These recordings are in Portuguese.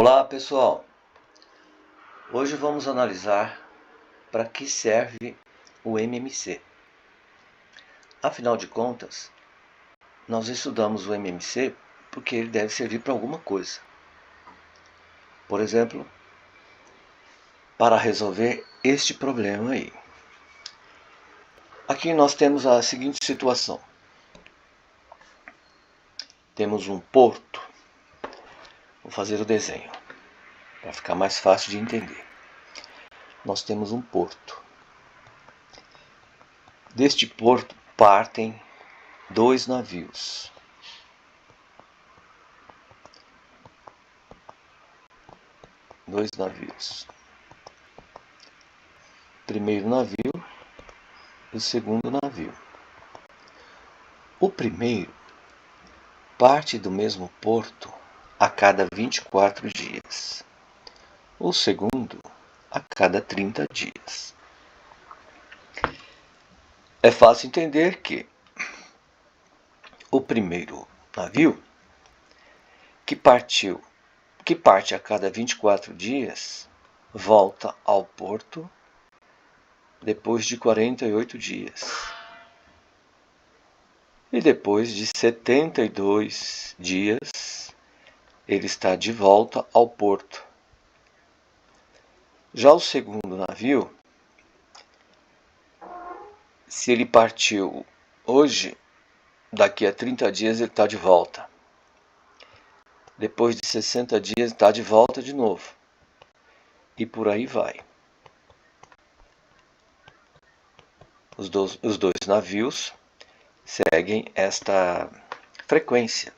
Olá pessoal, hoje vamos analisar para que serve o MMC. Afinal de contas, nós estudamos o MMC porque ele deve servir para alguma coisa. Por exemplo, para resolver este problema aí. Aqui nós temos a seguinte situação. Temos um porto. Vou fazer o desenho para ficar mais fácil de entender. Nós temos um porto. Deste porto partem dois navios. O primeiro navio e o segundo navio. O primeiro parte do mesmo porto a cada 24 dias. O segundo a cada 30 dias. É fácil entender que o primeiro navio, que parte a cada 24 dias, volta ao porto depois de 48 dias. E depois de 72 dias, ele está de volta ao porto. Já o segundo navio, se ele partiu hoje, daqui a 30 dias ele está de volta. Depois de 60 dias está de volta de novo. E por aí vai. Os dois navios seguem esta frequência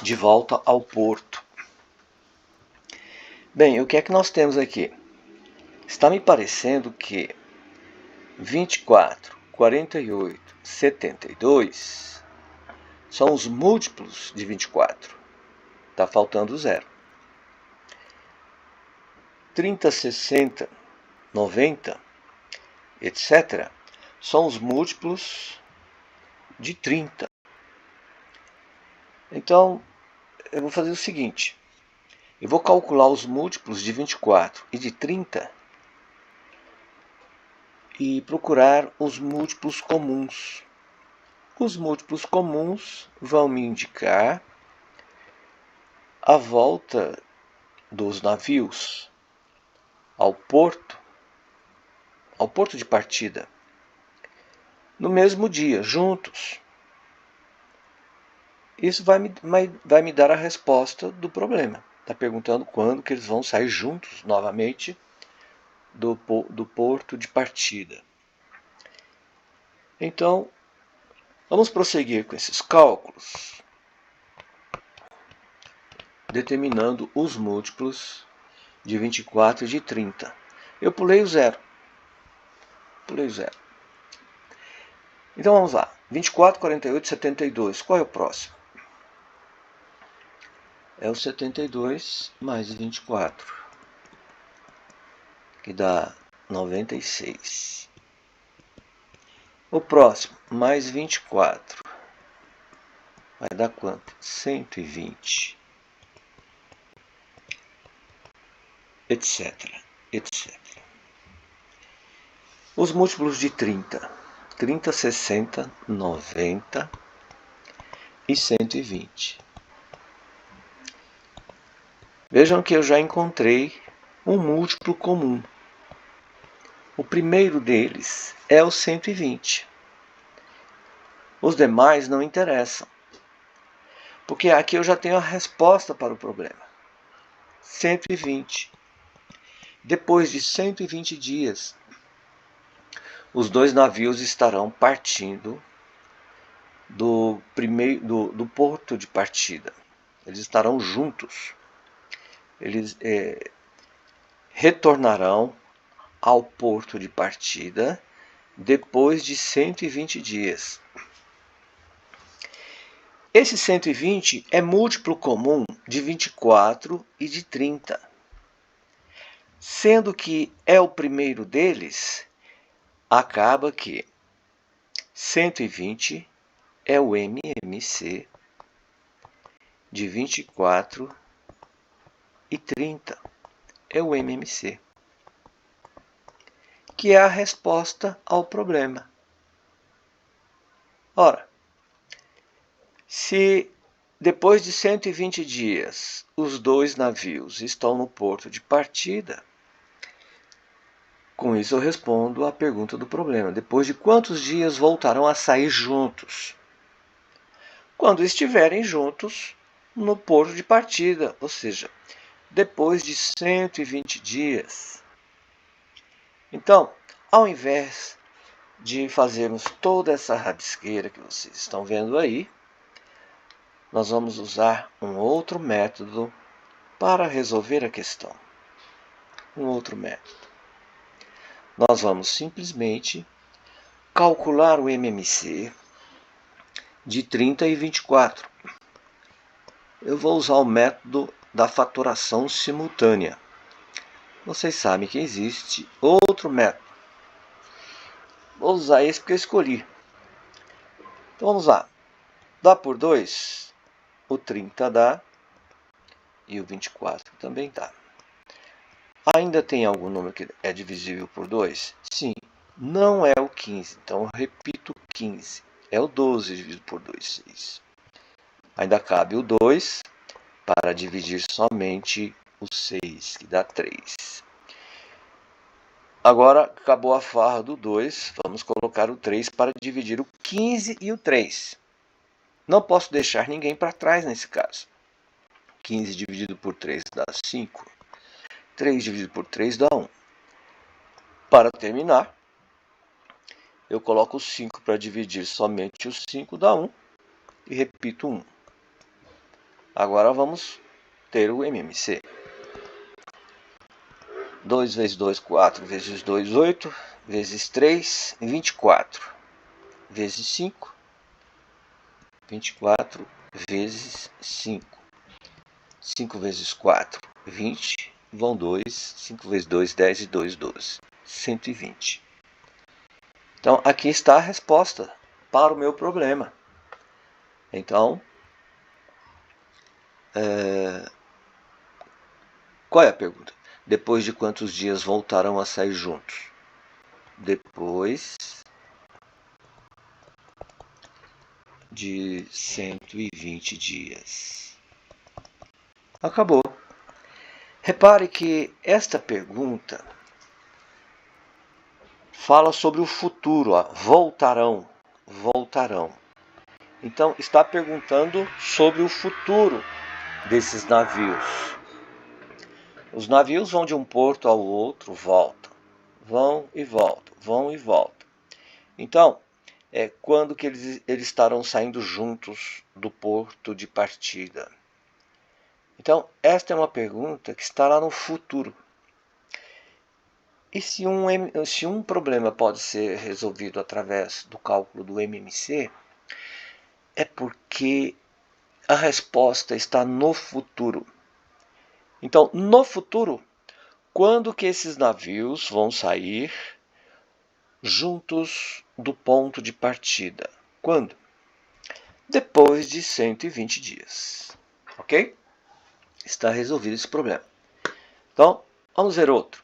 de volta ao porto. Bem, o que é que nós temos aqui? Está me parecendo que 24, 48, 72 são os múltiplos de 24. Está faltando 0. 30, 60, 90, etc. são os múltiplos de 30. Então, eu vou fazer o seguinte. Eu vou calcular os múltiplos de 24 e de 30 e procurar os múltiplos comuns. Os múltiplos comuns vão me indicar a volta dos navios ao porto de partida, no mesmo dia, juntos. Isso vai me dar a resposta do problema. Está perguntando quando que eles vão sair juntos novamente do porto de partida. Então, vamos prosseguir com esses cálculos, determinando os múltiplos de 24 e de 30. Eu pulei o zero. Então vamos lá. 24, 48, 72. Qual é o próximo? É o 72 mais 24, que dá 96. O próximo, mais 24, vai dar quanto? 120. Etc. Os múltiplos de 30. 30, 60, 90 e 120. Vejam que eu já encontrei um múltiplo comum. O primeiro deles é o 120. Os demais não interessam, porque aqui eu já tenho a resposta para o problema. 120. Depois de 120 dias, os dois navios estarão partindo do porto de partida. Eles estarão juntos. Eles retornarão ao porto de partida depois de 120 dias. Esse 120 é múltiplo comum de 24 e de 30. Sendo que é o primeiro deles, acaba que 120 é o MMC de 24 e 30 é o MMC, que é a resposta ao problema. Ora, se depois de 120 dias os dois navios estão no porto de partida, com isso eu respondo à pergunta do problema. Depois de quantos dias voltarão a sair juntos? Quando estiverem juntos no porto de partida, ou seja, depois de 120 dias. Então, ao invés de fazermos toda essa rabisqueira que vocês estão vendo aí, nós vamos usar um outro método para resolver a questão. Um outro método. Nós vamos simplesmente calcular o MMC de 30 e 24. Eu vou usar o método da fatoração simultânea. Vocês sabem que existe outro método. Vou usar esse porque eu escolhi. Então vamos lá. Dá por 2, o 30 dá e o 24 também dá. Ainda tem algum número que é divisível por 2? Sim, não é o 15. Então eu repito 15. É o 12 dividido por 2, 6. Ainda cabe o 2 para dividir somente o 6, que dá 3. Agora acabou a farra do 2, vamos colocar o 3 para dividir o 15 e o 3. Não posso deixar ninguém para trás nesse caso. 15 dividido por 3 dá 5. 3 dividido por 3 dá 1. Para terminar, eu coloco o 5 para dividir somente o 5, dá 1. E repito 1. Agora vamos ter o MMC. 2 vezes 2, 4, vezes 2, 8, vezes 3, 24, vezes 5, 24 vezes 5. 5 vezes 4, 20, vão 2, 5 vezes 2, 10 e 2, 12, 120. Então, aqui está a resposta para o meu problema. Então, qual é a pergunta? Depois de quantos dias voltarão a sair juntos? Depois de 120 dias. Acabou. Repare que esta pergunta fala sobre o futuro. Ó. Voltarão. Voltarão. Então, está perguntando sobre o futuro desses navios. Os navios vão de um porto ao outro, voltam. Vão e voltam, vão e voltam. Então, quando que eles estarão saindo juntos do porto de partida? Então, esta é uma pergunta que está lá no futuro. E se um problema pode ser resolvido através do cálculo do MMC, é porque a resposta está no futuro. Então, no futuro, quando que esses navios vão sair juntos do ponto de partida? Quando? Depois de 120 dias. Ok? Está resolvido esse problema. Então, vamos ver outro.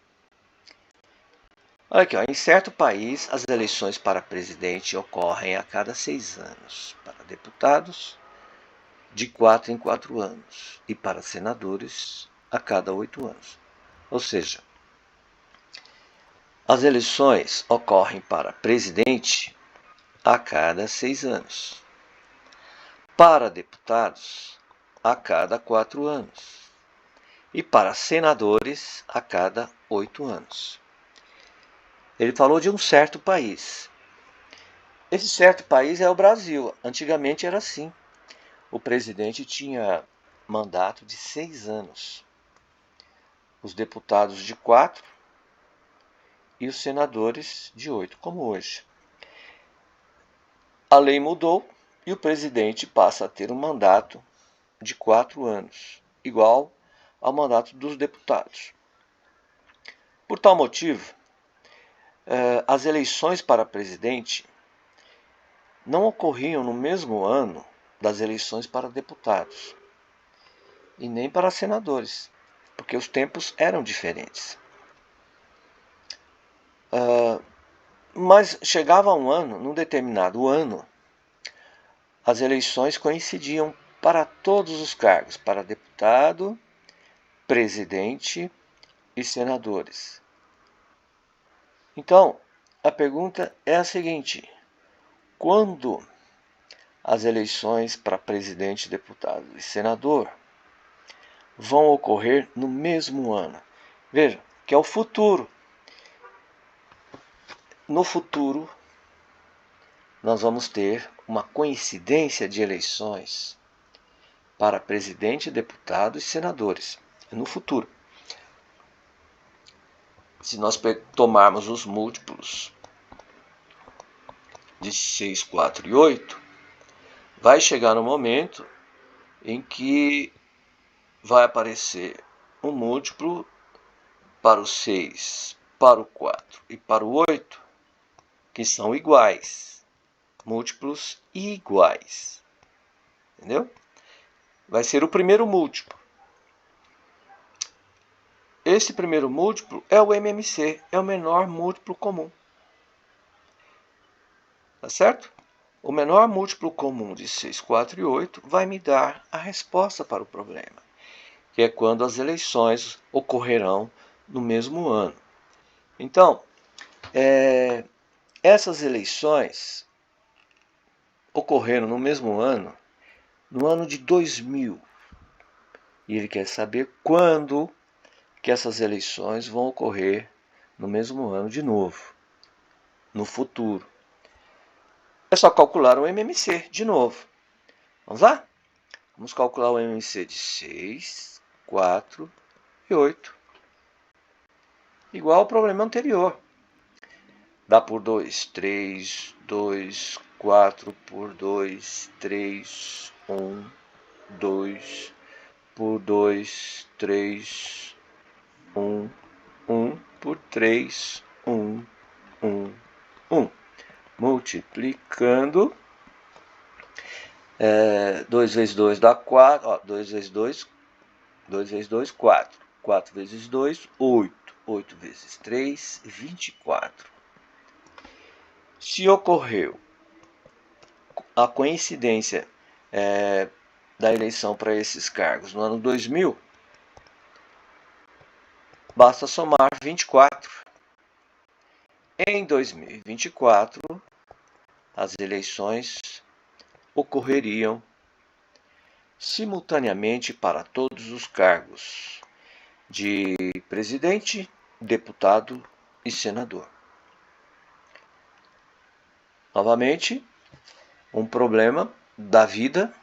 Olha aqui, ó. Em certo país, as eleições para presidente ocorrem a cada 6 anos. Para deputados, de 4 em 4 anos. E para senadores, a cada 8 anos. Ou seja, as eleições ocorrem para presidente a cada 6 anos. Para deputados, a cada 4 anos. E para senadores, a cada 8 anos. Ele falou de um certo país. Esse certo país é o Brasil. Antigamente era assim. O presidente tinha mandato de 6 anos. Os deputados de 4 e os senadores de 8, como hoje. A lei mudou e o presidente passa a ter um mandato de 4 anos, igual ao mandato dos deputados. Por tal motivo, as eleições para presidente não ocorriam no mesmo ano das eleições para deputados e nem para senadores. porque os tempos eram diferentes. Mas chegava um ano, num determinado ano, as eleições coincidiam para todos os cargos, para deputado, presidente e senadores. Então, a pergunta é a seguinte: quando as eleições para presidente, deputado e senador vão ocorrer no mesmo ano? Veja, que é o futuro. No futuro, nós vamos ter uma coincidência de eleições para presidente, deputado e senadores. No futuro. Se nós tomarmos os múltiplos de 6, 4 e 8, vai chegar no momento em que vai aparecer um múltiplo para o 6, para o 4 e para o 8, que são iguais. Múltiplos iguais. Entendeu? Vai ser o primeiro múltiplo. Esse primeiro múltiplo é o MMC, é o menor múltiplo comum. Tá certo? O menor múltiplo comum de 6, 4 e 8 vai me dar a resposta para o problema, que é quando as eleições ocorrerão no mesmo ano. Então, essas eleições ocorreram no mesmo ano, no ano de 2000. E ele quer saber quando que essas eleições vão ocorrer no mesmo ano de novo, no futuro. É só calcular o MMC de novo. Vamos lá? Vamos calcular o MMC de 6, 4 e 8. Igual ao problema anterior. Dá por 2, 3, 2, 4 por 2, 3, 1, 2, por 2, 3, 1, 1 por 3, 1, 1, 1. Multiplicando, 2 vezes 2 dá 4, ó, 2 vezes 2, 2 vezes 2, 4. 4 vezes 2, 8. 8 vezes 3, 24. Se ocorreu a coincidência da eleição para esses cargos no ano 2000, basta somar 24. Em 2024, as eleições ocorreriam simultaneamente para todos os cargos de presidente, deputado e senador. Novamente, um problema da vida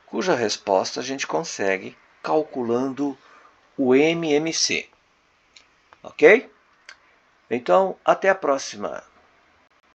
cuja resposta a gente consegue calculando o MMC. Ok? Então, até a próxima.